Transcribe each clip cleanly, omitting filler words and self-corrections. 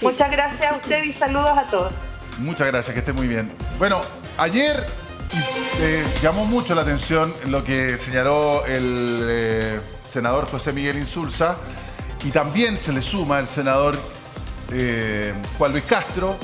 Sí. Muchas gracias a usted y saludos a todos. Muchas gracias, que esté muy bien. Bueno, ayer llamó mucho la atención lo que señaló el senador José Miguel Insulza, y también se le suma el senador Juan Luis Castro.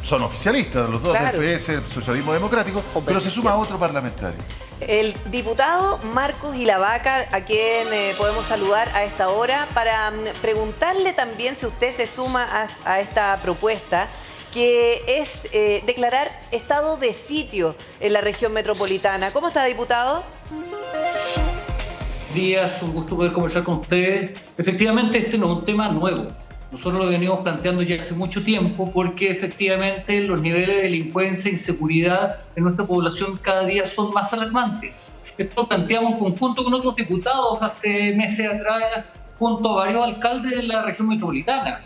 Son oficialistas los dos, Claro, del PS, el Socialismo Democrático, pero se suma otro parlamentario. el diputado Marcos Ilavaca, a quien podemos saludar a esta hora, para preguntarle también si usted se suma a esta propuesta, que es declarar estado de sitio en la región metropolitana. ¿Cómo está, diputado? Buenos días, un gusto poder conversar con ustedes. Efectivamente, este no es un tema nuevo. Nosotros lo venimos planteando ya hace mucho tiempo porque efectivamente los niveles de delincuencia e inseguridad en nuestra población cada día son más alarmantes. Esto lo planteamos en conjunto con otros diputados hace meses atrás, junto a varios alcaldes de la región metropolitana.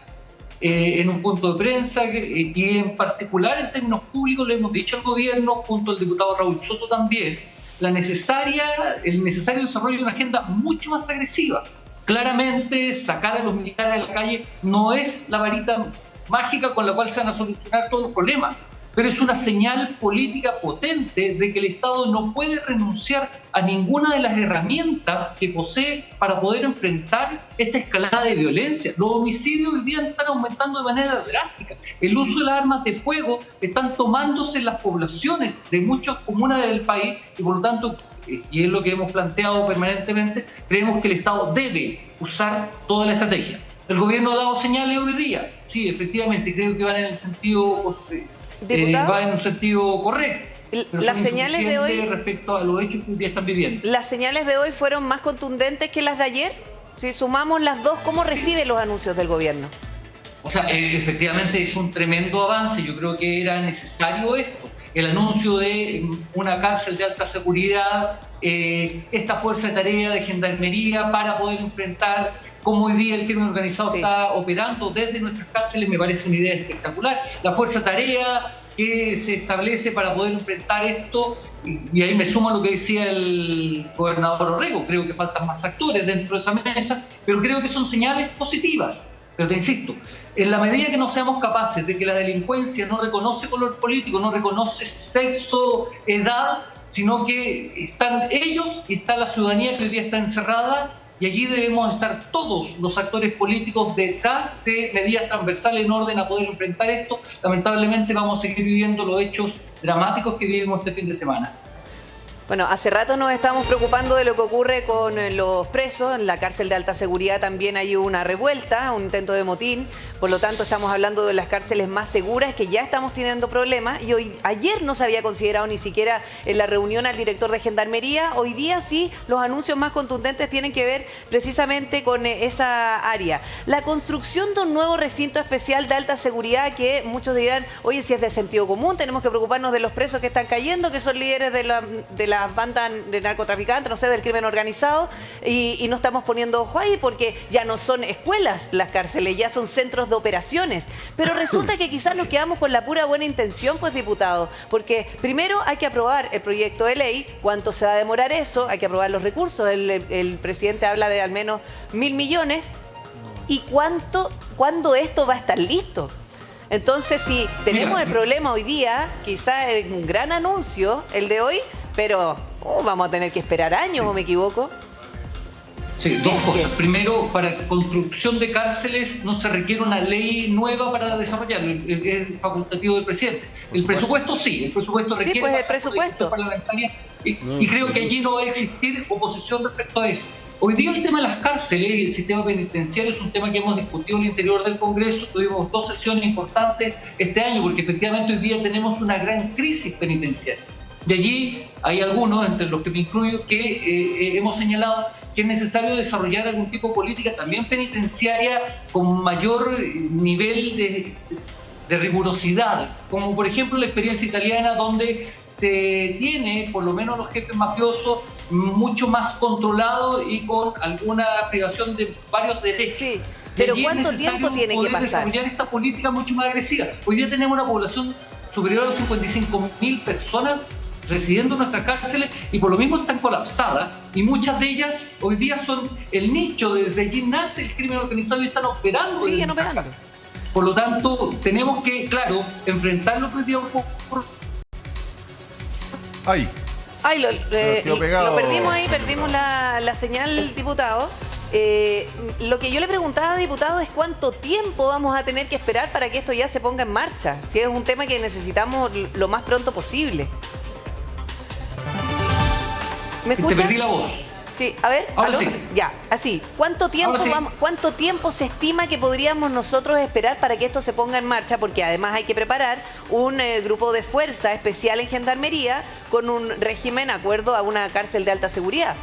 En un punto de prensa y en particular en términos públicos le hemos dicho al gobierno, junto al diputado Raúl Soto también, el necesario desarrollo de una agenda mucho más agresiva. Claramente, sacar a los militares a la calle no es la varita mágica con la cual se van a solucionar todos los problemas, pero es una señal política potente de que el Estado no puede renunciar a ninguna de las herramientas que posee para poder enfrentar esta escalada de violencia. Los homicidios hoy día están aumentando de manera drástica. El uso de las armas de fuego están tomándose en las poblaciones de muchas comunas del país y por lo tanto, y es lo que hemos planteado permanentemente, creemos que el Estado debe usar toda la estrategia. El gobierno ha dado señales hoy día, sí, efectivamente, creo que van en el sentido, va en un sentido correcto. Pero las señales de hoy respecto a los hechos que hoy día están viviendo. ¿Las señales de hoy fueron más contundentes que las de ayer? Si sumamos las dos, ¿cómo recibe los anuncios del gobierno? O sea, efectivamente es un tremendo avance. Yo creo que era necesario esto. El anuncio de una cárcel de alta seguridad, esta fuerza de tarea de gendarmería para poder enfrentar cómo hoy día el crimen organizado está operando desde nuestras cárceles, me parece una idea espectacular. La fuerza de tarea que se establece para poder enfrentar esto, y ahí me sumo a lo que decía el gobernador Orrego, creo que faltan más actores dentro de esa mesa, pero creo que son señales positivas. Pero te insisto, en la medida que no seamos capaces de que la delincuencia no reconoce color político, no reconoce sexo, edad, sino que están ellos y está la ciudadanía que hoy día está encerrada, y allí debemos estar todos los actores políticos detrás de medidas transversales en orden a poder enfrentar esto. Lamentablemente vamos a seguir viviendo los hechos dramáticos que vivimos este fin de semana. Bueno, hace rato nos estamos preocupando de lo que ocurre con los presos. En la cárcel de alta seguridad también hay una revuelta, un intento de motín. Por lo tanto, estamos hablando de las cárceles más seguras, que ya estamos teniendo problemas. Y ayer no se había considerado ni siquiera en la reunión al director de Gendarmería. Hoy día sí, los anuncios más contundentes tienen que ver precisamente con esa área. La construcción de un nuevo recinto especial de alta seguridad, que muchos dirán, oye, si es de sentido común, tenemos que preocuparnos de los presos que están cayendo, que son líderes de las bandas de narcotraficantes, no sé, del crimen organizado, y no estamos poniendo ojo ahí porque ya no son escuelas las cárceles, ya son centros de operaciones. Pero resulta que quizás nos quedamos con la pura buena intención, pues, diputado, porque primero hay que aprobar el proyecto de ley. ¿Cuánto se va a demorar eso? Hay que aprobar los recursos. El presidente habla de al menos 1.000 millones. ¿Y cuándo esto va a estar listo? Entonces, si tenemos el problema hoy día, quizás es un gran anuncio el de hoy, pero vamos a tener que esperar años, ¿o me equivoco? Sí, dos cosas. Primero, para construcción de cárceles no se requiere una ley nueva para desarrollarlo, es facultativo del presidente. El presupuesto sí, el presupuesto requiere pues el presupuesto parlamentaria y creo que allí no va a existir oposición respecto a eso. Hoy día el tema de las cárceles y el sistema penitenciario es un tema que hemos discutido en el interior del Congreso. Tuvimos 2 sesiones importantes este año porque efectivamente hoy día tenemos una gran crisis penitenciaria. De allí hay algunos, entre los que me incluyo, que hemos señalado que es necesario desarrollar algún tipo de política también penitenciaria con mayor nivel de rigurosidad, como por ejemplo la experiencia italiana, donde se tiene, por lo menos los jefes mafiosos, mucho más controlado y con alguna privación de varios derechos. Sí, pero ¿cuánto tiempo tiene que pasar? Desarrollar esta política mucho más agresiva. Hoy día tenemos una población superior a los 55.000 personas residiendo en nuestras cárceles y por lo mismo están colapsadas, y muchas de ellas hoy día son el nicho, desde allí nace el crimen organizado y están operando. Siguen operando. Por lo tanto, tenemos que, claro, enfrentar lo que hoy día ocurre. Ahí. Ay, lo pegado. perdimos ahí, perdimos la señal, diputado. Lo que yo le preguntaba, diputado, es cuánto tiempo vamos a tener que esperar para que esto ya se ponga en marcha. Si es un tema que necesitamos lo más pronto posible. ¿Me escucha? Te perdí la voz. Sí, a ver, Ahora ¿aló? sí. Ya, así. ¿Cuánto tiempo, Ahora sí. ¿Cuánto tiempo se estima que podríamos nosotros esperar para que esto se ponga en marcha? Porque además hay que preparar un grupo de fuerza especial en Gendarmería con un régimen acuerdo a una cárcel de alta seguridad.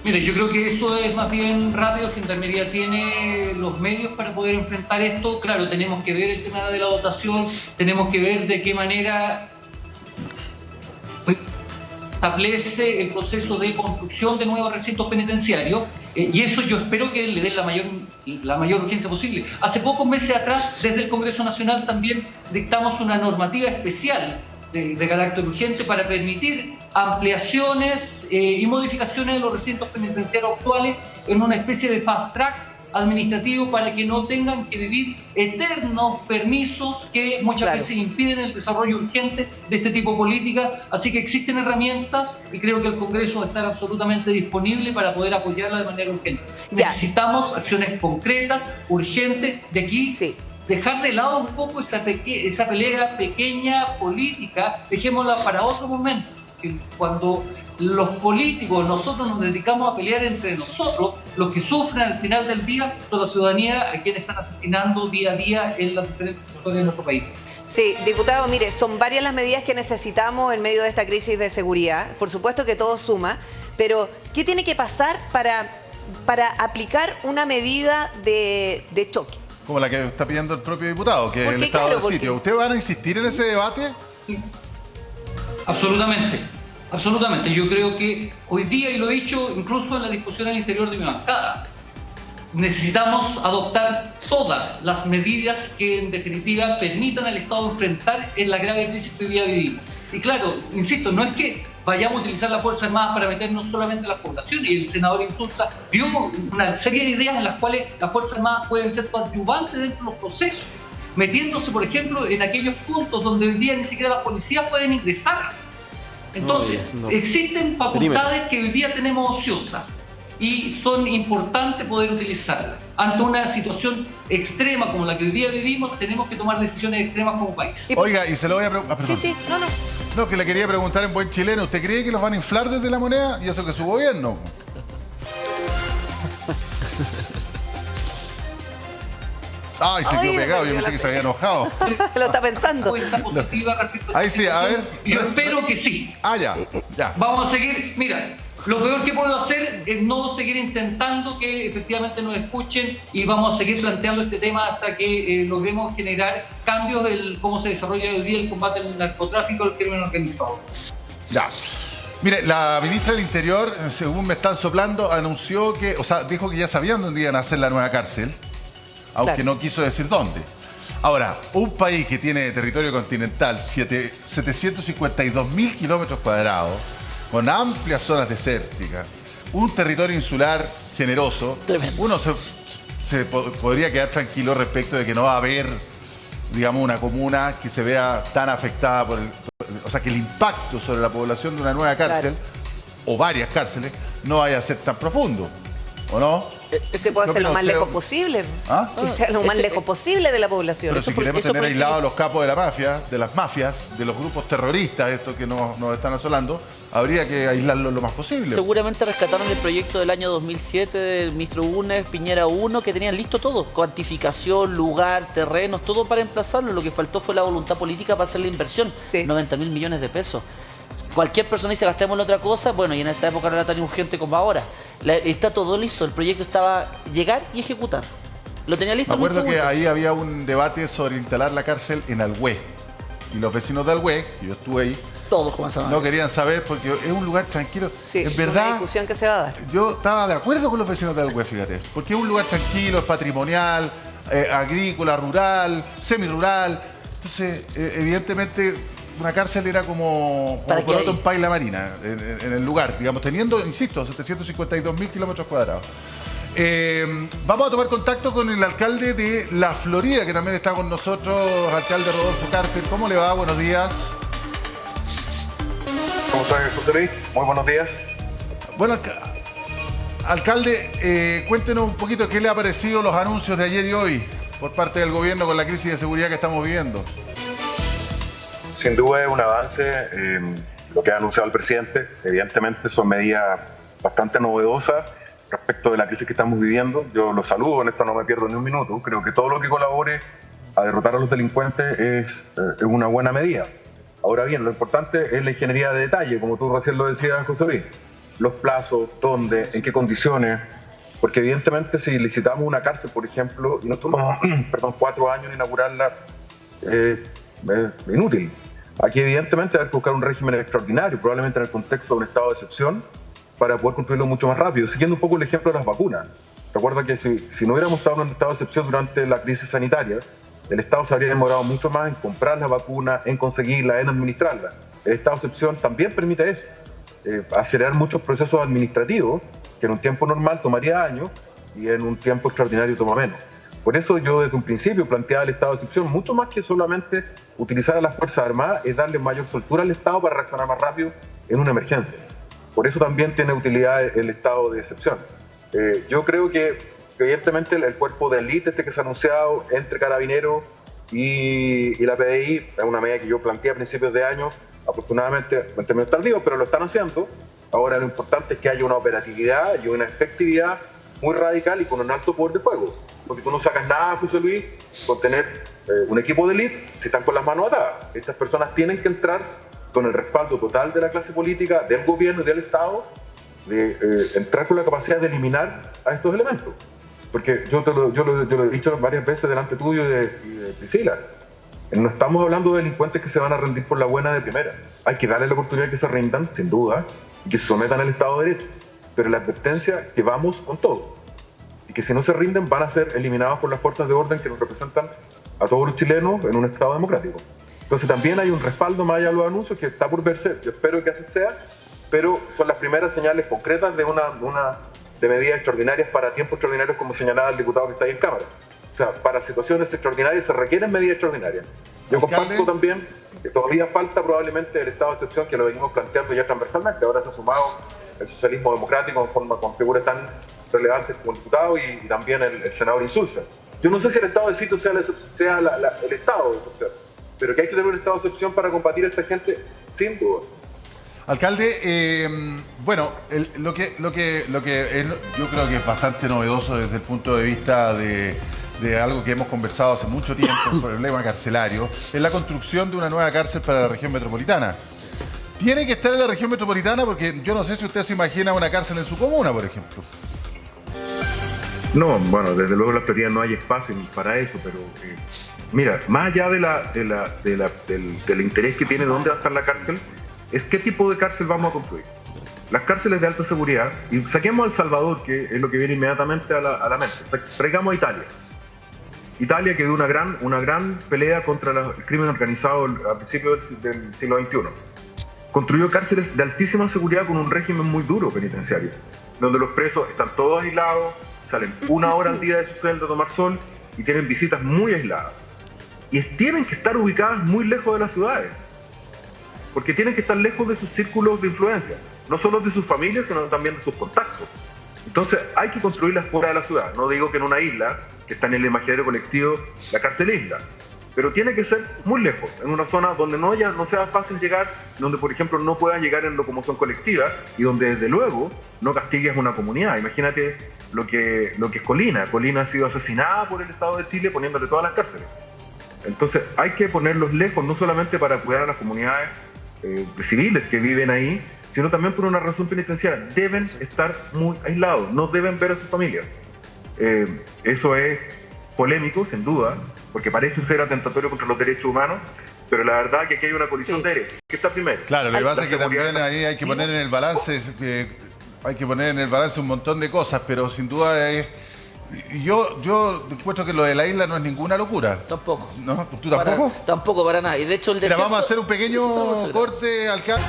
Mire, yo creo que eso es más bien rápido. Gendarmería tiene los medios para poder enfrentar esto. Claro, tenemos que ver el tema de la dotación, tenemos que ver de qué manera establece el proceso de construcción de nuevos recintos penitenciarios, y eso yo espero que le den la mayor urgencia posible. Hace pocos meses atrás, desde el Congreso Nacional también dictamos una normativa especial de carácter urgente para permitir ampliaciones y modificaciones de los recintos penitenciarios actuales en una especie de fast track administrativo para que no tengan que vivir eternos permisos que muchas veces impiden el desarrollo urgente de este tipo de políticas. Así que existen herramientas y creo que el Congreso va a estar absolutamente disponible para poder apoyarla de manera urgente. Necesitamos acciones concretas, urgentes, de aquí. Dejar de lado un poco esa pelea pequeña política, dejémosla para otro momento. Cuando los políticos, nosotros nos dedicamos a pelear entre nosotros, los que sufren al final del día son la ciudadanía, a quienes están asesinando día a día en los diferentes sectores de nuestro país. Sí, diputado, mire, son varias las medidas que necesitamos en medio de esta crisis de seguridad. Por supuesto que todo suma, pero ¿qué tiene que pasar para aplicar una medida de choque? Como la que está pidiendo el propio diputado, que es el estado claro, de sitio. ¿Ustedes van a insistir en ese debate? Absolutamente, absolutamente. Yo creo que hoy día, y lo he dicho incluso en la discusión al interior de mi bancada, necesitamos adoptar todas las medidas que en definitiva permitan al Estado enfrentar en la grave crisis que hoy día vivimos. Y claro, insisto, no es que vayamos a utilizar las Fuerzas Armadas para meternos solamente en las poblaciones, y el senador Insulza dio una serie de ideas en las cuales las Fuerzas Armadas pueden ser coadyuvantes dentro de los procesos, metiéndose, por ejemplo, en aquellos puntos donde hoy día ni siquiera las policías pueden ingresar. Entonces, existen facultades que hoy día tenemos ociosas y son importantes poder utilizarlas. Ante una situación extrema como la que hoy día vivimos, tenemos que tomar decisiones extremas como país. Oiga, y se lo voy a preguntar. Sí, no. No, que le quería preguntar en buen chileno, ¿usted cree que los van a inflar desde la moneda? Y eso que su gobierno. Ay, se quedó pegado, yo pensé que se había enojado. Lo está pensando. Ahí sí, a ver. Yo espero que sí. Ya. Vamos a seguir, mira, lo peor que puedo hacer es no seguir intentando que efectivamente nos escuchen, y vamos a seguir planteando este tema hasta que logremos generar cambios en cómo se desarrolla hoy día el combate al narcotráfico y el crimen organizado. Ya. Mire, la ministra del Interior, según me están soplando, anunció que, dijo que ya sabían dónde iban a hacer la nueva cárcel, aunque no quiso decir dónde. Ahora, un país que tiene territorio continental, 752.000 kilómetros cuadrados, con amplias zonas desérticas, un territorio insular generoso, uno se podría quedar tranquilo respecto de que no va a haber, digamos, una comuna que se vea tan afectada por que el impacto sobre la población de una nueva cárcel, o varias cárceles, no vaya a ser tan profundo, ¿o no? Se puede hacer lo más lejos posible. Que sea lo más lejos posible de la población. Pero si queremos tener aislados a los capos de la mafia, de las mafias, de los grupos terroristas, estos que nos están asolando, habría que aislarlos lo más posible. Seguramente rescataron el proyecto del año 2007 del ministro Bulnes, Piñera 1, que tenían listo todo, cuantificación, lugar, terrenos, todo para emplazarlo. Lo que faltó fue la voluntad política para hacer la inversión, 90.000 millones de pesos. Cualquier persona dice gastemos en otra cosa, bueno, y en esa época no era tan urgente como ahora. Está todo listo, el proyecto estaba llegar y ejecutar. Lo tenía listo. Me acuerdo que ahí había un debate sobre instalar la cárcel en Alhué. Y los vecinos de Alhué, que yo estuve ahí, todos comenzaron no querían saber porque es un lugar tranquilo. En verdad, una discusión que se va a dar. Yo estaba de acuerdo con los vecinos de Alhué, fíjate, porque es un lugar tranquilo, es patrimonial, agrícola, rural, semirural. Entonces, evidentemente, una cárcel era como Poroto en Paila Marina, en el lugar, digamos, teniendo, insisto, 752.000 kilómetros cuadrados. Vamos a tomar contacto con el alcalde de La Florida, que también está con nosotros, alcalde Rodolfo Carter. ¿Cómo le va? Buenos días. ¿Cómo está, José Luis? Muy buenos días. Bueno, alcalde, cuéntenos un poquito qué le ha parecido los anuncios de ayer y hoy por parte del gobierno con la crisis de seguridad que estamos viviendo. Sin duda es un avance lo que ha anunciado el presidente. Evidentemente son medidas bastante novedosas respecto de la crisis que estamos viviendo. Yo lo saludo, en esto no me pierdo ni un minuto. Creo que todo lo que colabore a derrotar a los delincuentes es una buena medida. Ahora bien, lo importante es la ingeniería de detalle, como tú recién lo decías, José Luis. Los plazos, dónde, en qué condiciones. Porque evidentemente si licitamos una cárcel, por ejemplo, y nos tomamos 4 años en inaugurarla, es inútil. Aquí evidentemente hay que buscar un régimen extraordinario, probablemente en el contexto de un estado de excepción, para poder construirlo mucho más rápido. Siguiendo un poco el ejemplo de las vacunas. Recuerda que si no hubiéramos estado en un estado de excepción durante la crisis sanitaria, el Estado se habría demorado mucho más en comprar la vacuna, en conseguirla, en administrarla. El estado de excepción también permite eso, acelerar muchos procesos administrativos que en un tiempo normal tomaría años y en un tiempo extraordinario toma menos. Por eso yo desde un principio planteaba el estado de excepción, mucho más que solamente utilizar a las Fuerzas Armadas, es darle mayor soltura al Estado para reaccionar más rápido en una emergencia. Por eso también tiene utilidad el estado de excepción. Yo creo que evidentemente el cuerpo de élite que se ha anunciado entre Carabineros y la PDI es una medida que yo planteé a principios de año, afortunadamente en términos tardíos, pero lo están haciendo. Ahora lo importante es que haya una operatividad y una efectividad muy radical y con un alto poder de fuego. Porque tú no sacas nada, José Luis, con tener un equipo de élite si están con las manos atadas. Estas personas tienen que entrar con el respaldo total de la clase política, del gobierno y del Estado, de entrar con la capacidad de eliminar a estos elementos. Porque yo lo he dicho varias veces delante tuyo y de Priscila. No estamos hablando de delincuentes que se van a rendir por la buena de primera. Hay que darle la oportunidad de que se rindan, sin duda, y que se sometan al Estado de Derecho. Pero la advertencia es que vamos con todo. Y que si no se rinden van a ser eliminados por las fuerzas de orden que nos representan a todos los chilenos en un Estado democrático. Entonces también hay un respaldo más allá de los anuncios que está por verse. Yo espero que así sea, pero son las primeras señales concretas de medidas extraordinarias para tiempos extraordinarios, como señalaba el diputado que está ahí en Cámara. O sea, para situaciones extraordinarias se requieren medidas extraordinarias. Yo comparto también que todavía falta probablemente el estado de excepción, que lo venimos planteando ya transversalmente. Ahora se ha sumado el socialismo democrático con figuras tan relevantes como el diputado y también el senador Insulza. Yo no sé si el estado de sitio sea el estado de excepción, pero que hay que tener un estado de excepción para combatir a esta gente, sin duda. Alcalde, bueno, lo que yo creo que es bastante novedoso desde el punto de vista de algo que hemos conversado hace mucho tiempo, el problema carcelario, es la construcción de una nueva cárcel para la región metropolitana. Tiene que estar en la región metropolitana porque yo no sé si usted se imagina una cárcel en su comuna, por ejemplo. No, bueno, desde luego en la Florida no hay espacio para eso, pero mira, más allá del interés que tiene dónde va a estar la cárcel, es qué tipo de cárcel vamos a construir. Las cárceles de alta seguridad, y saquemos a El Salvador, que es lo que viene inmediatamente a la mente, traigamos a Italia. Italia, que dio una gran pelea contra el crimen organizado a principios del siglo XXI. Construyó cárceles de altísima seguridad con un régimen muy duro penitenciario, donde los presos están todos aislados, salen 1 hora al día de su celda a tomar sol y tienen visitas muy aisladas. Y tienen que estar ubicadas muy lejos de las ciudades, porque tienen que estar lejos de sus círculos de influencia, no solo de sus familias, sino también de sus contactos. Entonces hay que construirlas fuera de la ciudad. No digo que en una isla, que está en el imaginario colectivo, la cárcel isla, pero tiene que ser muy lejos, en una zona donde no sea fácil llegar, donde por ejemplo no puedan llegar en locomoción colectiva y donde desde luego no castigues una comunidad. Imagínate lo que es Colina. Colina ha sido asesinada por el Estado de Chile poniéndole todas las cárceles. Entonces hay que ponerlos lejos, no solamente para cuidar a las comunidades civiles que viven ahí, sino también por una razón penitenciaria. Deben estar muy aislados, no deben ver a sus familias. Eso es polémico, sin duda, porque parece ser atentatorio contra los derechos humanos, pero la verdad que aquí hay una colisión de derechos. ¿Qué está primero? Claro, lo que pasa es que también ahí hay que poner en el balance, un montón de cosas, pero sin duda es... Yo encuentro que lo de la isla no es ninguna locura. Tampoco. ¿No? ¿Tú tampoco? Tampoco, para nada. Y de hecho el desierto... Mira, vamos a hacer un pequeño corte, alcalde.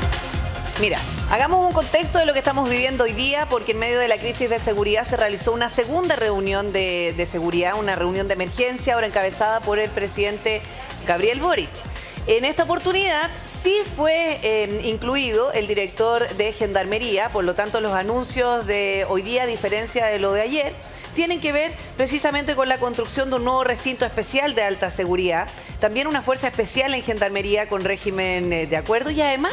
Mira, hagamos un contexto de lo que estamos viviendo hoy día, porque en medio de la crisis de seguridad se realizó una segunda reunión de seguridad, una reunión de emergencia, ahora encabezada por el presidente Gabriel Boric. En esta oportunidad sí fue incluido el director de Gendarmería, por lo tanto los anuncios de hoy día, a diferencia de lo de ayer, tienen que ver precisamente con la construcción de un nuevo recinto especial de alta seguridad, también una fuerza especial en Gendarmería con régimen de acuerdo y además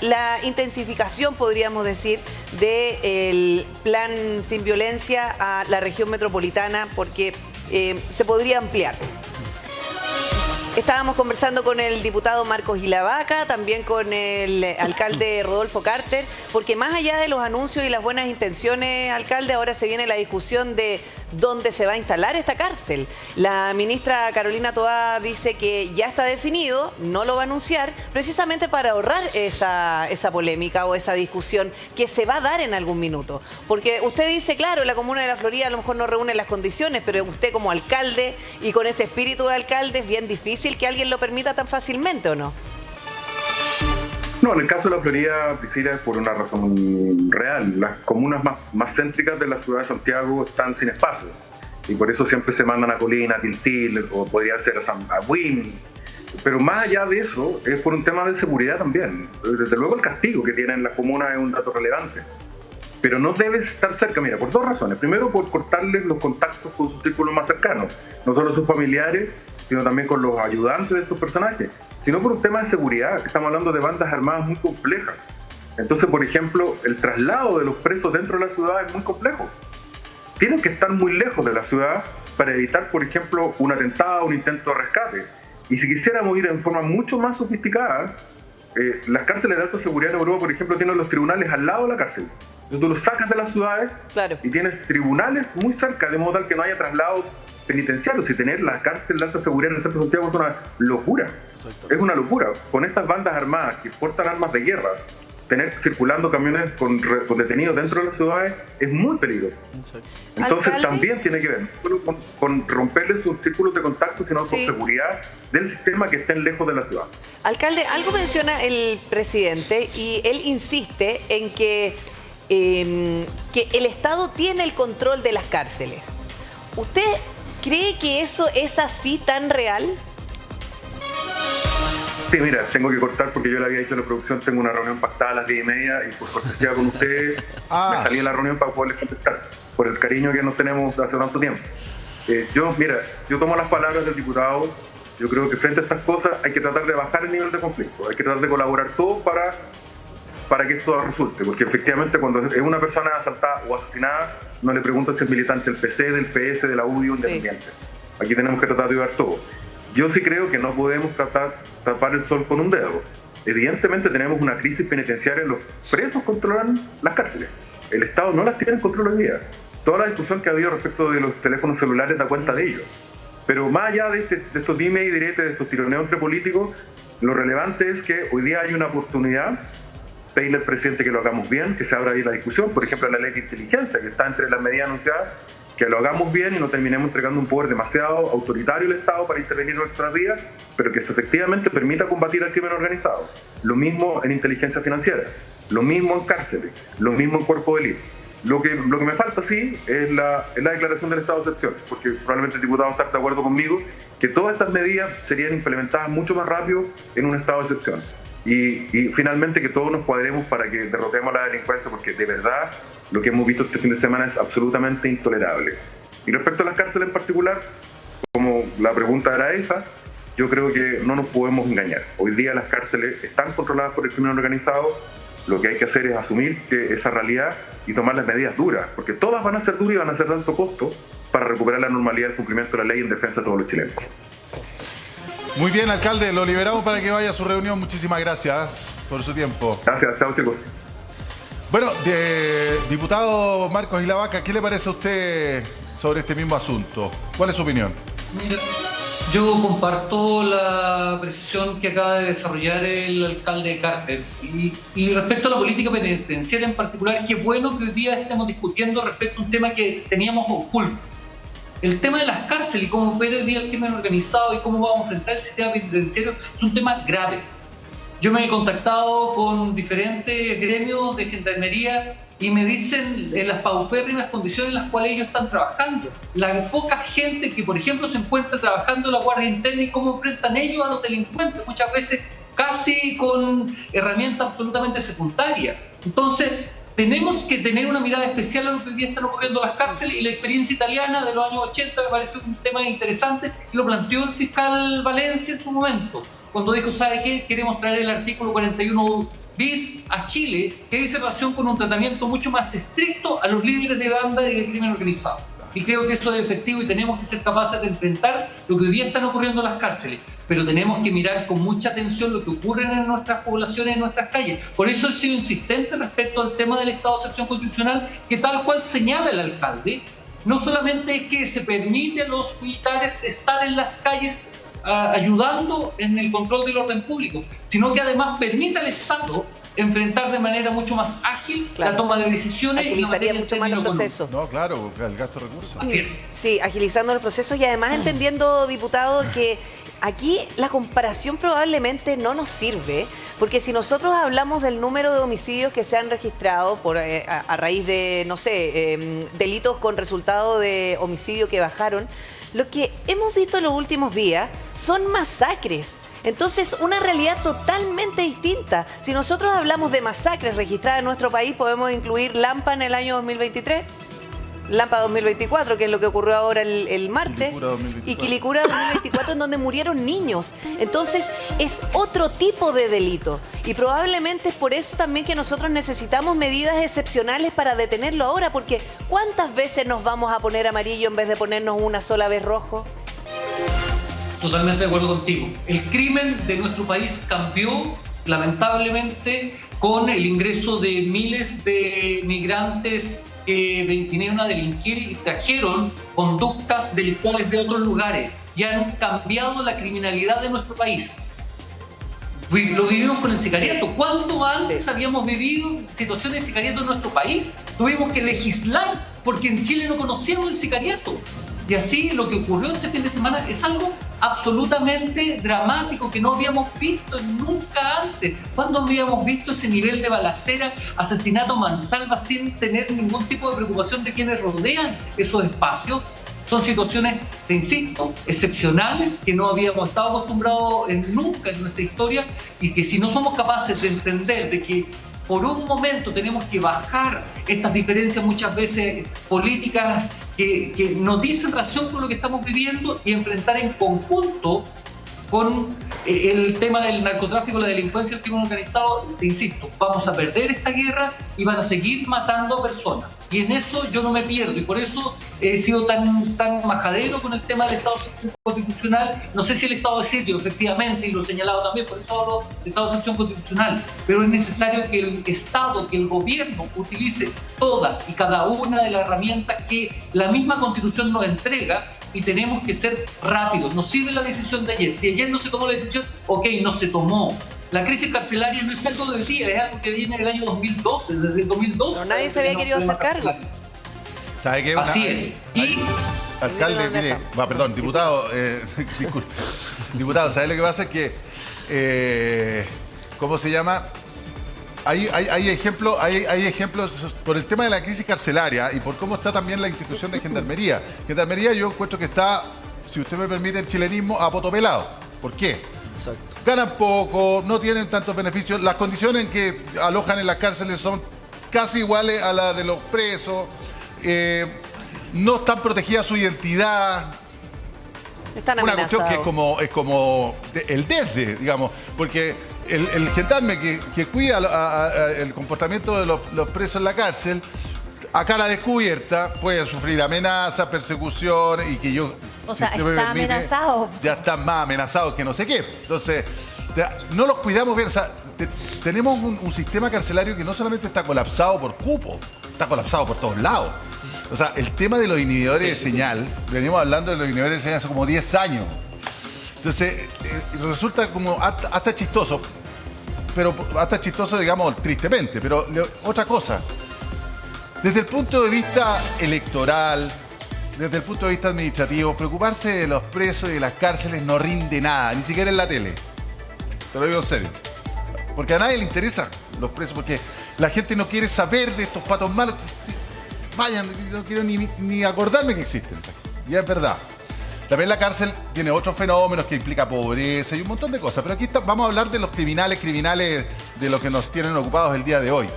la intensificación, podríamos decir, del plan sin violencia a la región metropolitana, porque se podría ampliar. Estábamos conversando con el diputado Marcos Ilavaca, también con el alcalde Rodolfo Carter, porque más allá de los anuncios y las buenas intenciones, alcalde, ahora se viene la discusión de dónde se va a instalar esta cárcel. La ministra Carolina Toá dice que ya está definido, no lo va a anunciar, precisamente para ahorrar esa polémica o esa discusión que se va a dar en algún minuto. Porque usted dice, claro, la comuna de La Florida a lo mejor no reúne las condiciones, pero usted como alcalde y con ese espíritu de alcalde es bien difícil que alguien lo permita tan fácilmente, ¿o no? No, en el caso de La Florida, Priscila, es por una razón real. Las comunas más céntricas de la ciudad de Santiago están sin espacio. Y por eso siempre se mandan a Colina, a Tiltil, o podría ser a Buin. Pero más allá de eso, es por un tema de seguridad también. Desde luego el castigo que tienen las comunas es un dato relevante. Pero no debes estar cerca, mira, por dos razones. Primero, por cortarles los contactos con sus círculos más cercanos. No solo sus familiares, sino también con los ayudantes de estos personajes. Sino por un tema de seguridad, que estamos hablando de bandas armadas muy complejas. Entonces, por ejemplo, el traslado de los presos dentro de la ciudad es muy complejo. Tienen que estar muy lejos de la ciudad para evitar, por ejemplo, un atentado, un intento de rescate. Y si quisiéramos ir en forma mucho más sofisticada, las cárceles de alta seguridad en Europa, por ejemplo, tienen los tribunales al lado de la cárcel. Entonces tú los sacas de las ciudades, claro, y tienes tribunales muy cerca, de modo tal que no haya traslados penitenciarios. Y tener la cárcel de alta seguridad en el centro de Santiago es una locura. Exacto. Es una locura. Con estas bandas armadas que portan armas de guerra, tener circulando camiones con detenidos dentro de las ciudades es muy peligroso. Exacto. Entonces, ¿alcalde? También tiene que ver no solo con romperle sus círculos de contacto, sino con seguridad del sistema, que estén lejos de la ciudad. Alcalde, algo menciona el presidente y él insiste en que el Estado tiene el control de las cárceles. ¿Usted cree que eso es así, tan real? Sí, mira, tengo que cortar porque yo le había dicho a la producción, tengo una reunión pactada a las 10:30 y por cortesía con ustedes me salí de la reunión para poderles contestar, por el cariño que nos tenemos hace tanto tiempo. Yo tomo las palabras del diputado. Yo creo que frente a estas cosas hay que tratar de bajar el nivel de conflicto, hay que tratar de colaborar todos para que esto resulte, porque efectivamente cuando es una persona asaltada o asesinada, no le pregunto si es militante del PC, del PS, de la UDI o independiente. Aquí tenemos que tratar de ayudar todo. Yo sí creo que no podemos tapar el sol con un dedo. Evidentemente tenemos una crisis penitenciaria, los presos controlan las cárceles. El Estado no las tiene en control hoy día. Toda la discusión que ha habido respecto de los teléfonos celulares da cuenta de ello. Pero más allá de estos dime y direte, de estos tironeos entre políticos, lo relevante es que hoy día hay una oportunidad, pedirle al presidente que lo hagamos bien, que se abra ahí la discusión, por ejemplo la ley de inteligencia, que está entre las medidas anunciadas, que lo hagamos bien y no terminemos entregando un poder demasiado autoritario al Estado para intervenir en nuestras vidas, pero que eso efectivamente permita combatir al crimen organizado. Lo mismo en inteligencia financiera, lo mismo en cárceles, lo mismo en cuerpo de élite. Lo que me falta, sí, es la declaración del estado de excepción, porque probablemente el diputado está de acuerdo conmigo que todas estas medidas serían implementadas mucho más rápido en un estado de excepción. Y finalmente que todos nos cuadremos para que derrotemos la delincuencia, porque de verdad lo que hemos visto este fin de semana es absolutamente intolerable. Y respecto a las cárceles en particular, como la pregunta era esa, yo creo que no nos podemos engañar. Hoy día las cárceles están controladas por el crimen organizado. Lo que hay que hacer es asumir que esa realidad y tomar las medidas duras, porque todas van a ser duras y van a ser de alto costo para recuperar la normalidad del cumplimiento de la ley en defensa de todos los chilenos. Muy bien, alcalde, lo liberamos para que vaya a su reunión. Muchísimas gracias por su tiempo. Gracias, chao chicos. Bueno, diputado Marcos Ilavaca, ¿qué le parece a usted sobre este mismo asunto? ¿Cuál es su opinión? Mira, yo comparto la precisión que acaba de desarrollar el alcalde Carter. Y respecto a la política penitenciaria en particular, qué bueno que hoy día estemos discutiendo respecto a un tema que teníamos oculto. El tema de las cárceles y cómo ver hoy día el crimen organizado y cómo vamos a enfrentar el sistema penitenciario es un tema grave. Yo me he contactado con diferentes gremios de gendarmería y me dicen en las paupérrimas condiciones en las cuales ellos están trabajando. La poca gente que, por ejemplo, se encuentra trabajando en la Guardia Interna y cómo enfrentan ellos a los delincuentes, muchas veces casi con herramientas absolutamente secundarias. Entonces, tenemos que tener una mirada especial a lo que hoy día están ocurriendo en las cárceles, y la experiencia italiana de los años 80 me parece un tema interesante y lo planteó el fiscal Valencia en su momento, cuando dijo, ¿sabe qué? Queremos traer el artículo 41 bis a Chile, que dice relación con un tratamiento mucho más estricto a los líderes de banda y de crimen organizado. Y creo que eso es efectivo y tenemos que ser capaces de enfrentar lo que hoy día están ocurriendo en las cárceles. Pero tenemos que mirar con mucha atención lo que ocurre en nuestras poblaciones, en nuestras calles. Por eso he sido insistente respecto al tema del estado de excepción constitucional, que tal cual señala el alcalde, no solamente es que se permite a los militares estar en las calles ayudando en el control del orden público, sino que además permite al Estado enfrentar de manera mucho más ágil la toma de decisiones. Agilizaría mucho más el proceso. No, claro, el gasto de recursos. Así es. Sí, agilizando los procesos y además entendiendo, diputado, que aquí la comparación probablemente no nos sirve, porque si nosotros hablamos del número de homicidios que se han registrado a raíz de, no sé, delitos con resultado de homicidio que bajaron, lo que hemos visto en los últimos días son masacres. Entonces, una realidad totalmente distinta. Si nosotros hablamos de masacres registradas en nuestro país, podemos incluir Lampa en el año 2023, Lampa 2024, que es lo que ocurrió ahora el martes, y Quilicura 2024, en donde murieron niños. Entonces, es otro tipo de delito. Y probablemente es por eso también que nosotros necesitamos medidas excepcionales para detenerlo ahora, porque ¿cuántas veces nos vamos a poner amarillo en vez de ponernos una sola vez rojo? Totalmente de acuerdo contigo. El crimen de nuestro país cambió, lamentablemente, con el ingreso de miles de migrantes que vinieron a delinquir y trajeron conductas delictuales de otros lugares y han cambiado la criminalidad de nuestro país. Lo vivimos con el sicariato. ¿Cuándo antes habíamos vivido situaciones de sicariato en nuestro país? Tuvimos que legislar porque en Chile no conocíamos el sicariato. Y así lo que ocurrió este fin de semana es algo absolutamente dramático que no habíamos visto nunca antes. ¿Cuándo habíamos visto ese nivel de balacera, asesinato mansalva sin tener ningún tipo de preocupación de quienes rodean esos espacios? Son situaciones, te insisto, excepcionales que no habíamos estado acostumbrados nunca en nuestra historia, y que si no somos capaces de entender de que por un momento tenemos que bajar estas diferencias muchas veces políticas que nos dicen relación con lo que estamos viviendo y enfrentar en conjunto con el tema del narcotráfico, la delincuencia y el crimen organizado, te insisto, vamos a perder esta guerra y van a seguir matando personas. Y en eso yo no me pierdo, y por eso he sido tan majadero con el tema del estado de excepción constitucional. No sé si el estado de sitio, efectivamente, y lo he señalado también, por eso hablo de estado de excepción constitucional, pero es necesario que el Estado, que el gobierno utilice todas y cada una de las herramientas que la misma Constitución nos entrega, y tenemos que ser rápidos. Nos sirve la decisión de ayer. Si ayer no se tomó la decisión, ok, no se tomó. La crisis carcelaria no es algo del día, es algo que viene del año 2012, desde el 2012. Pero nadie se había querido hacer cargo. ¿Sabe qué? Así es. Y alcalde, mire, perdón, diputado, disculpe. Diputado, ¿sabe lo que pasa? Es que, ¿cómo se llama? Hay ejemplos por el tema de la crisis carcelaria y por cómo está también la institución de Gendarmería. Gendarmería yo encuentro que está, si usted me permite el chilenismo, a poto pelado. ¿Por qué? Exacto. Ganan poco, no tienen tantos beneficios. Las condiciones en que alojan en las cárceles son casi iguales a las de los presos. No están protegidas su identidad. Están una amenazados. cuestión que es como el desde, digamos, porque el gendarme que cuida el comportamiento de los presos en la cárcel, a cara descubierta, puede sufrir amenazas, persecuciones y que yo... O sea, está amenazado. Ya están más amenazados que no sé qué. Entonces, no los cuidamos bien. O sea, tenemos un sistema carcelario que no solamente está colapsado por cupo, está colapsado por todos lados. O sea, el tema de los inhibidores de señal, venimos hablando de los inhibidores de señal hace como 10 años. Entonces, resulta como hasta chistoso, pero hasta chistoso, digamos, tristemente. Pero otra cosa, desde el punto de vista electoral, desde el punto de vista administrativo, preocuparse de los presos y de las cárceles no rinde nada, ni siquiera en la tele. Te lo digo en serio. Porque a nadie le interesan los presos, porque la gente no quiere saber de estos patos malos. Vayan, no quiero ni acordarme que existen. Y es verdad. También la cárcel tiene otros fenómenos que implica pobreza y un montón de cosas. Pero aquí vamos a hablar de los criminales de los que nos tienen ocupados el día de hoy.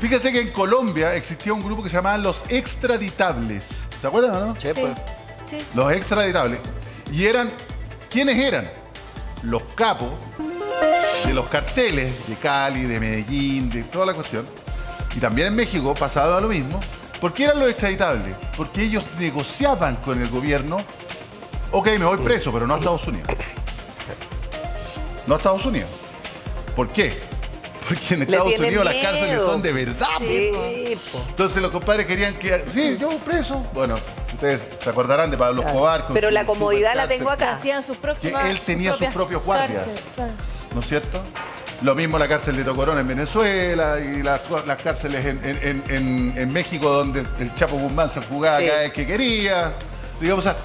Fíjese que en Colombia existía un grupo que se llamaban los extraditables. ¿Se acuerdan o no? Sí, pues. Sí. Los extraditables. Y ¿quiénes eran? Los capos de los carteles de Cali, de Medellín, de toda la cuestión. Y también en México pasaba lo mismo. ¿Por qué eran los extraditables? Porque ellos negociaban con el gobierno. Ok, me voy preso, pero no a Estados Unidos. No a Estados Unidos. ¿Por qué? Porque en Estados Unidos las cárceles son de verdad. Sí, entonces los compadres querían que... Sí, yo preso. Bueno, ustedes se acordarán de Pablo Escobar. Pero la comodidad la tengo acá. Hacían sus próximas... Él tenía sus propios guardias. Claro. ¿No es cierto? Lo mismo la cárcel de Tocorón en Venezuela y las cárceles en México, donde el Chapo Guzmán se fugaba cada vez que quería. Digamos, o sea,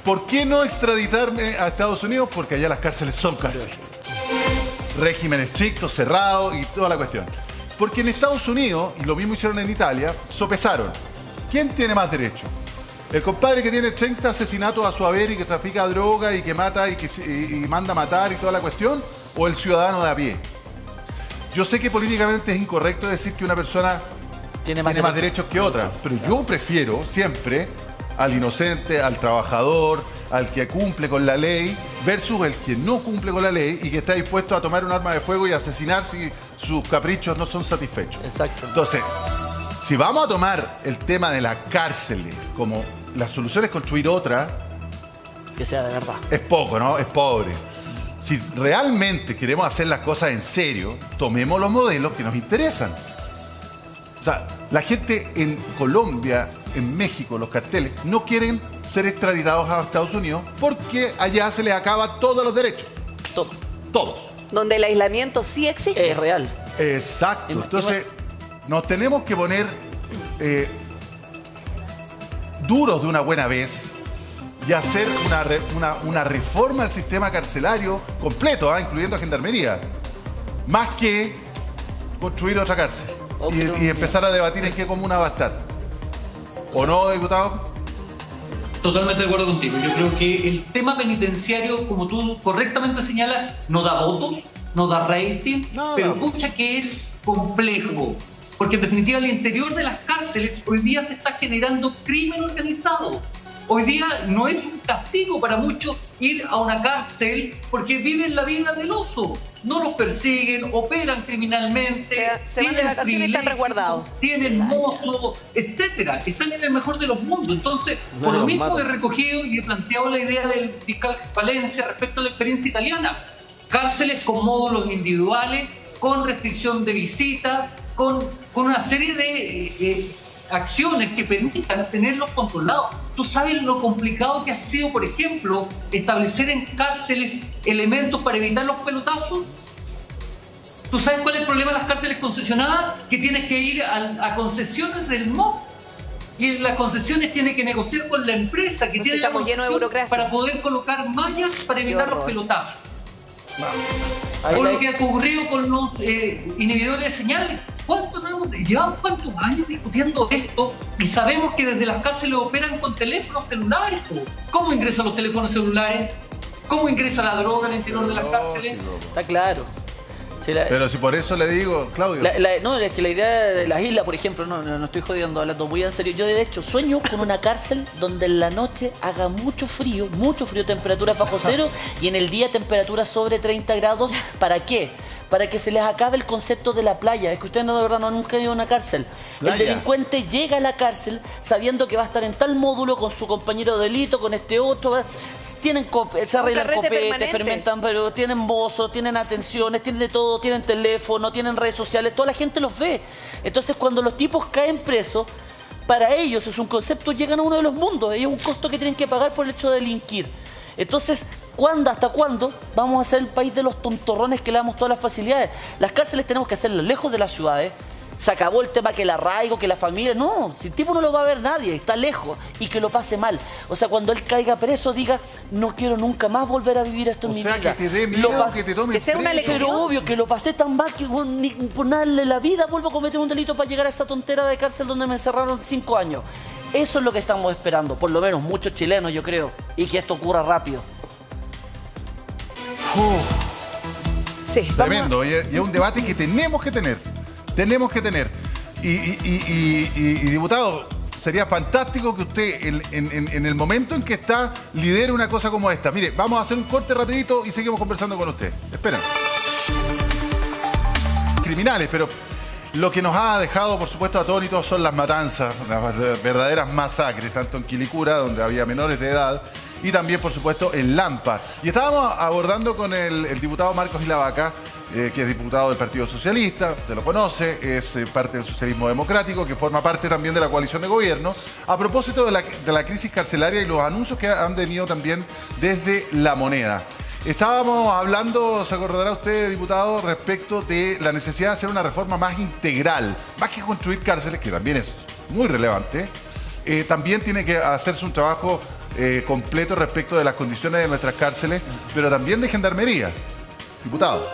¿por qué no extraditarme a Estados Unidos? Porque allá las cárceles son cárceles. Régimen estricto, cerrado y toda la cuestión. Porque en Estados Unidos, y lo mismo hicieron en Italia, sopesaron. ¿Quién tiene más derecho? ¿El compadre que tiene 30 asesinatos a su haber y que trafica droga y que mata y manda a matar y toda la cuestión? ¿O el ciudadano de a pie? Yo sé que políticamente es incorrecto decir que una persona tiene más derechos que otra, pero yo prefiero siempre al inocente, al trabajador, al que cumple con la ley, versus el que no cumple con la ley y que está dispuesto a tomar un arma de fuego y asesinar si sus caprichos no son satisfechos. Exacto. Entonces, si vamos a tomar el tema de las cárceles como la solución es construir otra, que sea de verdad. Es poco, ¿no? Es pobre. Si realmente queremos hacer las cosas en serio, tomemos los modelos que nos interesan. O sea, la gente en Colombia, en México, los carteles, no quieren ser extraditados a Estados Unidos porque allá se les acaba todos los derechos. Todos. Donde el aislamiento sí existe. Es real. Exacto. Entonces, nos tenemos que poner duros de una buena vez y hacer una reforma del sistema carcelario completo, incluyendo a Gendarmería, más que construir otra cárcel y empezar a debatir en qué comuna va a estar. ¿O no, diputado? Totalmente de acuerdo contigo. Yo creo que el tema penitenciario, como tú correctamente señalas, no da votos, no da rating, pero escucha que es complejo. Porque en definitiva al interior de las cárceles hoy día se está generando crimen organizado. Hoy día no es un castigo para muchos ir a una cárcel porque viven la vida del oso. No los persiguen, operan criminalmente. Se van de vacaciones y están resguardados. Tienen mozo, etcétera. Están en el mejor de los mundos. Entonces, por lo mismo he recogido y he planteado la idea del fiscal Valencia respecto a la experiencia italiana. Cárceles con módulos individuales, con restricción de visita, con una serie de acciones que permitan tenerlos controlados. ¿Tú sabes lo complicado que ha sido, por ejemplo, establecer en cárceles elementos para evitar los pelotazos? ¿Tú sabes cuál es el problema de las cárceles concesionadas? Que tienes que ir a concesiones del MOP y en las concesiones tienes que negociar con la empresa que tiene la concesión para poder colocar mallas para evitar los pelotazos. O lo que ha ocurrido con los inhibidores de señales. Llevamos cuántos años discutiendo esto y sabemos que desde las cárceles operan con teléfonos celulares. ¿Cómo ingresan los teléfonos celulares? ¿Cómo ingresa la droga al interior de las cárceles? Está claro. Pero si por eso le digo, Claudio. No, es que la idea de las islas, por ejemplo, no estoy jodiendo, hablando muy en serio. Yo de hecho sueño con una cárcel donde en la noche haga mucho frío, temperaturas bajo cero y en el día temperaturas sobre 30 grados. ¿Para qué? Para que se les acabe el concepto de la playa. Es que ustedes no, de verdad, no han nunca ido a una cárcel. El delincuente llega a la cárcel sabiendo que va a estar en tal módulo con su compañero de delito, con este otro. Se arreglan copetes, fermentan, pero tienen mozos, tienen atenciones, tienen de todo, tienen teléfono, tienen redes sociales, toda la gente los ve. Entonces cuando los tipos caen presos, para ellos es un concepto, llegan a uno de los mundos, es un costo que tienen que pagar por el hecho de delinquir. Entonces, ¿hasta cuándo vamos a ser el país de los tontorrones que le damos todas las facilidades? Las cárceles tenemos que hacerlas lejos de las ciudades, se acabó el tema que el arraigo, que la familia. No, si el tipo no lo va a ver nadie, está lejos y que lo pase mal. O sea, cuando él caiga preso, diga, no quiero nunca más volver a vivir esto en mi vida. O sea, que te dé miedo, que te tomen que sea una preso. lección. Pero obvio que lo pasé tan mal que ni por nada en la vida vuelvo a cometer un delito para llegar a esa tontera de cárcel donde me encerraron 5 años. Eso es lo que estamos esperando, por lo menos muchos chilenos, yo creo, y que esto ocurra rápido. Sí, Tremendo, y es un debate que tenemos que tener. Tenemos que tener. Y diputado, sería fantástico que usted en el momento en que está lidere una cosa como esta. Mire, vamos a hacer un corte rapidito y seguimos conversando con usted. Esperen. Criminales, pero lo que nos ha dejado, por supuesto, atónitos son las matanzas, las verdaderas masacres, tanto en Quilicura, donde había menores de edad, y también, por supuesto, en Lampa. Y estábamos abordando con el diputado Marcos Ilavaca, que es diputado del Partido Socialista, usted lo conoce, es parte del socialismo democrático, que forma parte también de la coalición de gobierno, a propósito de la crisis carcelaria y los anuncios que han venido también desde La Moneda. Estábamos hablando, se acordará usted, diputado, respecto de la necesidad de hacer una reforma más integral, más que construir cárceles, que también es muy relevante, también tiene que hacerse un trabajo completo respecto de las condiciones de nuestras cárceles, pero también de gendarmería. Diputado.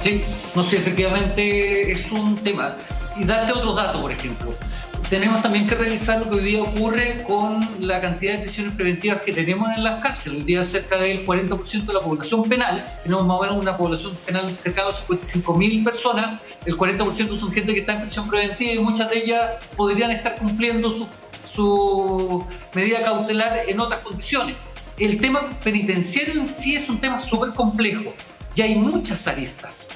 Sí, no sé, efectivamente es un tema. Y darte otros datos, por ejemplo. Tenemos también que revisar lo que hoy día ocurre con la cantidad de prisiones preventivas que tenemos en las cárceles. Hoy día cerca del 40% de la población penal, tenemos más o menos una población penal cercana a los 55.000 personas, el 40% son gente que está en prisión preventiva y muchas de ellas podrían estar cumpliendo su medida cautelar en otras condiciones. El tema penitenciario en sí es un tema súper complejo y hay muchas aristas.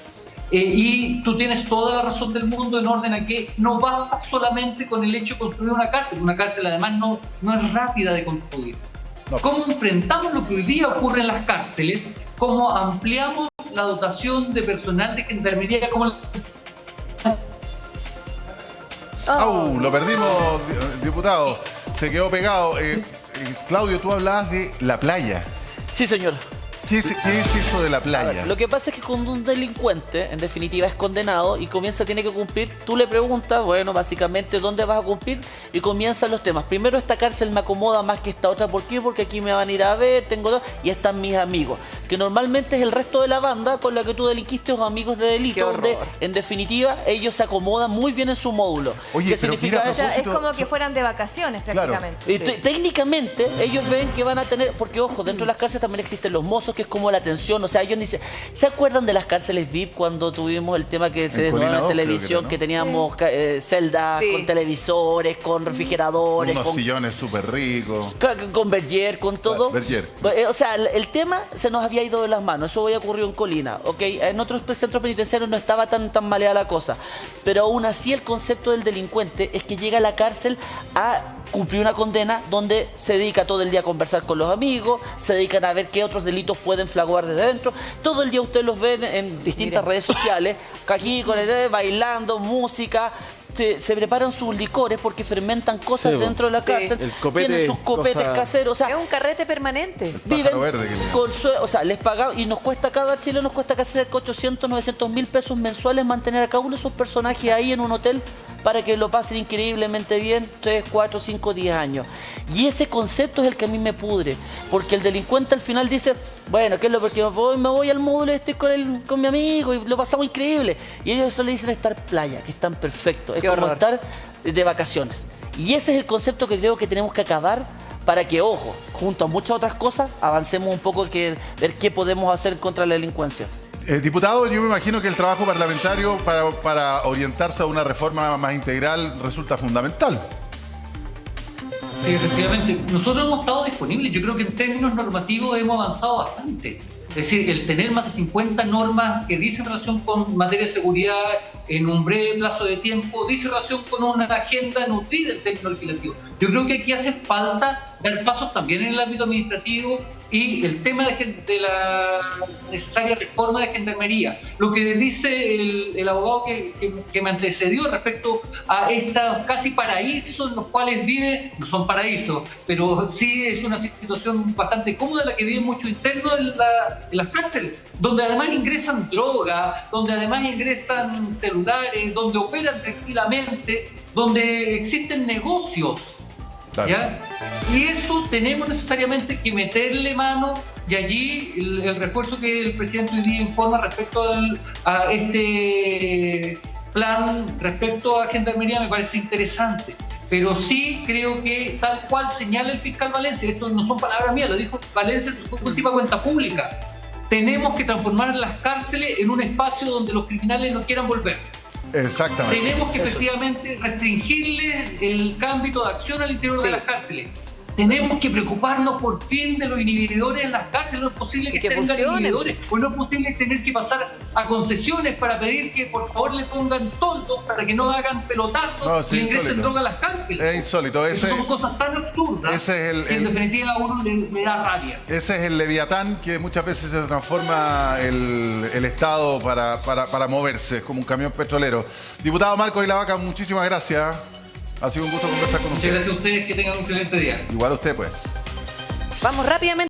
Y tú tienes toda la razón del mundo en orden a que no basta solamente con el hecho de construir una cárcel. Una cárcel además no es rápida de construir. No. ¿Cómo enfrentamos lo que hoy día ocurre en las cárceles? ¿Cómo ampliamos la dotación de personal de gendarmería? ¿Cómo... Lo perdimos, diputado. Se quedó pegado. Claudio, tú hablabas de la playa. Sí, señor. ¿Qué es eso de la playa? Ver, lo que pasa es que cuando un delincuente, en definitiva, es condenado y tiene que cumplir, tú le preguntas, bueno, básicamente, ¿dónde vas a cumplir? Y comienzan los temas. Primero, esta cárcel me acomoda más que esta otra. ¿Por qué? Porque aquí me van a ir a ver, tengo dos, y están mis amigos. Que normalmente es el resto de la banda con la que tú delinquiste o amigos de delito, donde, en definitiva, ellos se acomodan muy bien en su módulo. Oye, ¿qué significa eso? O sea, es como que fueran de vacaciones, prácticamente. Claro. Sí. Técnicamente, ellos ven que van a tener, porque ojo, dentro de las cárceles también existen los mozos, que es como la atención, o sea, ellos ni se acuerdan de las cárceles VIP cuando tuvimos el tema que se desnudó en la televisión, que teníamos celdas con televisores, con refrigeradores, unos con sillones súper ricos, con Berger, con todo. Berger. O sea, el tema se nos había ido de las manos. Eso había ocurrido en Colina, ¿ok? En otros centros penitenciarios no estaba tan maleada la cosa, pero aún así el concepto del delincuente es que llega a la cárcel a cumplir una condena donde se dedica todo el día a conversar con los amigos, se dedican a ver qué otros delitos pueden flaguar desde adentro. Todo el día ustedes los ven en distintas redes sociales, aquí con bailando, música. Se preparan sus licores porque fermentan cosas dentro de la cárcel, tienen sus copetes caseros, o sea, es un carrete permanente. Viven con o sea, les pagan y nos cuesta, cada chileno nos cuesta casi cerca de 800, 900 mil pesos mensuales mantener a cada uno de esos personajes ahí en un hotel para que lo pasen increíblemente bien 3, 4, 5, 10 años. Y ese concepto es el que a mí me pudre, porque el delincuente al final dice, bueno, ¿qué es lo? Porque me voy al módulo y estoy con mi amigo y lo pasamos increíble. Y ellos solo dicen estar playa, que están perfectos. Es como estar de vacaciones. Y ese es el concepto que creo que tenemos que acabar para que, ojo, junto a muchas otras cosas, avancemos un poco ver qué podemos hacer contra la delincuencia. Diputado, yo me imagino que el trabajo parlamentario para orientarse a una reforma más integral resulta fundamental. Sí, efectivamente. Nosotros hemos estado disponibles. Yo creo que en términos normativos hemos avanzado bastante. Es decir, el tener más de 50 normas que dicen relación con materia de seguridad en un breve plazo de tiempo, dice relación con una agenda nutrida en términos legislativos. Yo creo que aquí hace falta dar pasos también en el ámbito administrativo y el tema de la necesaria reforma de gendarmería. Lo que dice el abogado que me antecedió respecto a estos casi paraísos en los cuales vive, no son paraísos, pero sí es una situación bastante cómoda la que viven muchos internos en las cárceles, donde además ingresan droga, donde además ingresan celulares, donde operan tranquilamente, donde existen negocios. Claro. ¿Ya? Y eso tenemos necesariamente que meterle mano, y allí el refuerzo que el presidente hoy día informa respecto a este plan respecto a Gendarmería me parece interesante. Pero sí creo que tal cual señala el fiscal Valencia, esto no son palabras mías, lo dijo Valencia en su última cuenta pública, tenemos que transformar las cárceles en un espacio donde los criminales no quieran volver. Exactamente. Tenemos que efectivamente restringirle el ámbito de acción al interior de las cárceles. Tenemos que preocuparnos por fin de los inhibidores en las cárceles. No es posible que tengan inhibidores, pues no es posible tener que pasar a concesiones para pedir que por favor le pongan toldos para que no hagan pelotazos y ingresen droga a las cárceles. Es insólito. Son cosas tan absurdas que en definitiva a uno le da rabia. Ese es el leviatán que muchas veces se transforma el Estado para moverse, como un camión petrolero. Diputado Marcos de la Vaca, muchísimas gracias. Ha sido un gusto conversar con usted. Muchas gracias a ustedes, que tengan un excelente día. Igual a usted, pues. Vamos rápidamente.